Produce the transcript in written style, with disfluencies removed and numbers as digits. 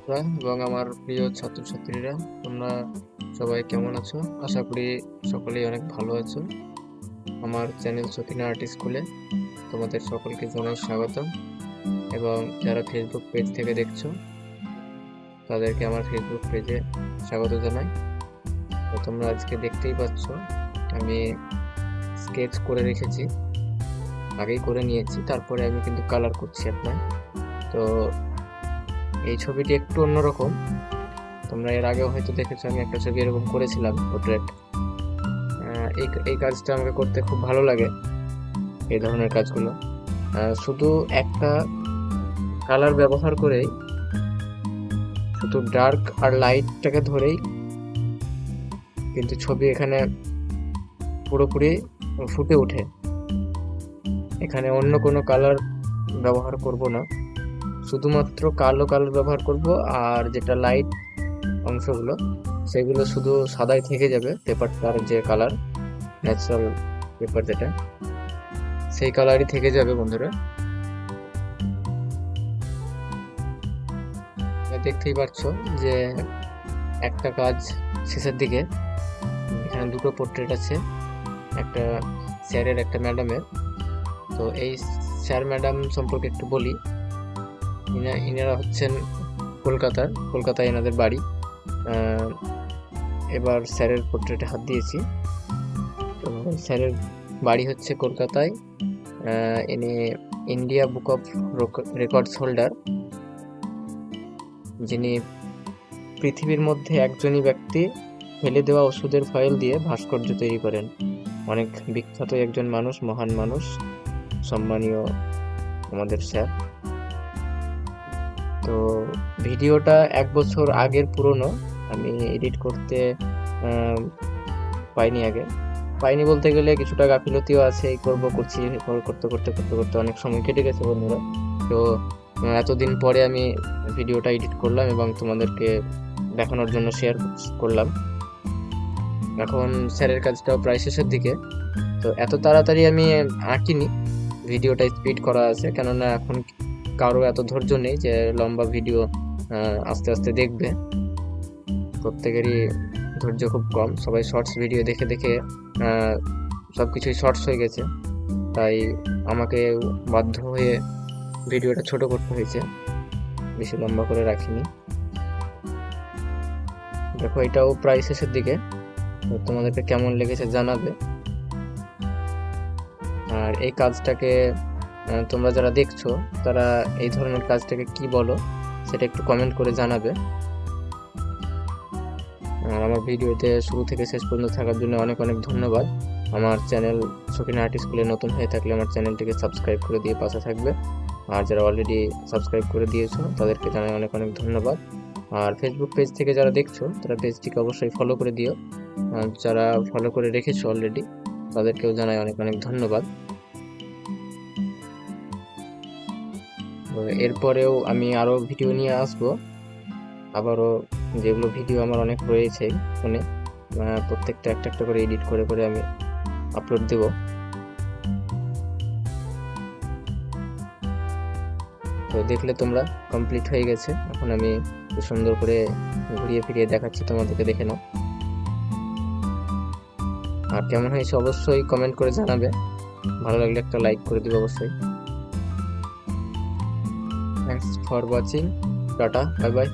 বন্ধুরা এবং আমার প্রিয় ছাত্রছাত্রীরা, তোমরা সবাই কেমন আছো? আশা করি সকলেই অনেক ভালো আছো। আমার চ্যানেল সকিনা আর্ট স্কুলে তোমাদের সকলকে জানাই স্বাগতম। এবং যারা ফেসবুক পেজ থেকে দেখছো তাদেরকে আমার ফেসবুক পেজে স্বাগত জানাই। তো তোমরা আজকে দেখতেই পাচ্ছ আমি স্কেচ করে রেখেছি, আগেই করে নিয়েছি, তারপরে আমি কিন্তু কালার করছি আপনার। তো এই ছবিটি একটু অন্যরকম, তোমরা এর আগেও হয়তো দেখেছো আমি একটা ছবি এরকম করেছিলাম, পোর্ট্রেট। এই কাজটা আমাকে করতে খুব ভালো লাগে, এই ধরনের কাজগুলো। শুধু একটা কালার ব্যবহার করেই, শুধু ডার্ক আর লাইটটাকে ধরেই কিন্তু ছবি এখানে পুরোপুরি ফুটে ওঠে। এখানে অন্য কোনো কালার ব্যবহার করব না, শুধুমাত্র কালো কালার ব্যবহার করব। আর যেটা লাইট অংশগুলো সেগুলো শুধু সাদাই থেকে যাবে, পেপারটার যে কালার, ন্যাচারাল পেপার যেটা, সেই কালারই থেকে যাবে বন্ধুরা। দেখতেই পাচ্ছ যে একটা কাজ শেষের দিকে। এখানে দুটো পোর্ট্রেট আছে, একটা স্যারের, একটা ম্যাডামের। তো এই স্যার ম্যাডাম সম্পর্কে একটু বলি। ইনারা হচ্ছেন কলকাতায় এনাদের বাড়ি। এবার স্যারের পোর্ট্রেটে হাত দিয়েছি। তো স্যারের বাড়ি হচ্ছে কলকাতায়। ইনি India book of records holder, যিনি পৃথিবীর মধ্যে একজনই ব্যক্তি ফেলে দেওয়া ওষুধের ফয়েল দিয়ে ভাস্কর্য তৈরি করেন। অনেক বিখ্যাত একজন মানুষ, মহান মানুষ, সম্মানীয় আমাদের স্যার। তো ভিডিওটা 1 বছর আগের পুরনো, আমি এডিট করতে পাইনি বলতে গেলে কিছুটা গাফিলতিও আছে। করছি করতে করতে করতে করতে অনেক সময় কেটে গেছে বন্ধুরা। তো এতদিন পরে আমি ভিডিওটা এডিট করলাম এবং তোমাদেরকে দেখানোর জন্য শেয়ার করলাম। এখন স্যারের কাজটাও প্রায় শেষের দিকে। তো এত তাড়াতাড়ি আমি আঁকিনি, ভিডিওটা স্পিড করা আছে, কেননা এখন কারো এত ধৈর্য নেই যে লম্বা ভিডিও আস্তে আস্তে দেখবে। প্রত্যেকেরই ধৈর্য খুব কম, সবাই শর্টস ভিডিও দেখে দেখে সবকিছুই শর্টস হয়ে গেছে। তাই আমাকে বাধ্য হয়ে ভিডিওটা ছোট করতে হয়েছে, বেশি লম্বা করে রাখিনি। দেখো এটাও প্রায় শেষের দিকে, তোমাদেরকে কেমন লেগেছে জানাবে। আর এই কাজটাকে তোমরা যারা দেখছো তারা এই ধরনের কাজটাকে কি বলো সেটা একটু কমেন্ট করে জানাবে। আর আমার ভিডিওতে শুরু থেকে শেষ পর্যন্ত থাকার জন্য অনেক অনেক ধন্যবাদ। আমার চ্যানেল সকিনা আর্ট স্কুলে নতুন হয়ে থাকলে আমার চ্যানেলটিকে সাবস্ক্রাইব করে দিয়ে পাশে থাকবে। আর যারা অলরেডি সাবস্ক্রাইব করে দিয়েছো তাদেরকে জানাই অনেক অনেক ধন্যবাদ। আর ফেসবুক পেজ থেকে যারা দেখছো তারা পেজটিকে অবশ্যই ফলো করে দিও। আর যারা ফলো করে রেখেছো অলরেডি তাদেরকেও জানাই অনেক অনেক ধন্যবাদ। এরপরেও আমি আরো ভিডিও নিয়ে আসবো, আবারও যেগুলো ভিডিও আমার অনেক রয়েছে ফোনে, প্রত্যেকটা একটা একটা করে এডিট করে করে আমি আপলোড দেব। তো দেখলে তোমরা কমপ্লিট হয়ে গেছে। এখন আমি সুন্দর করে ঘুরিয়ে ফিরিয়ে দেখাচ্ছি, তোমাদেরকে দেখে নাও। আর কেমন হয়েছে অবশ্যই কমেন্ট করে জানাবে, ভালো লাগলে একটা লাইক করে দিবে অবশ্যই। Thanks for watching, tata, bye bye.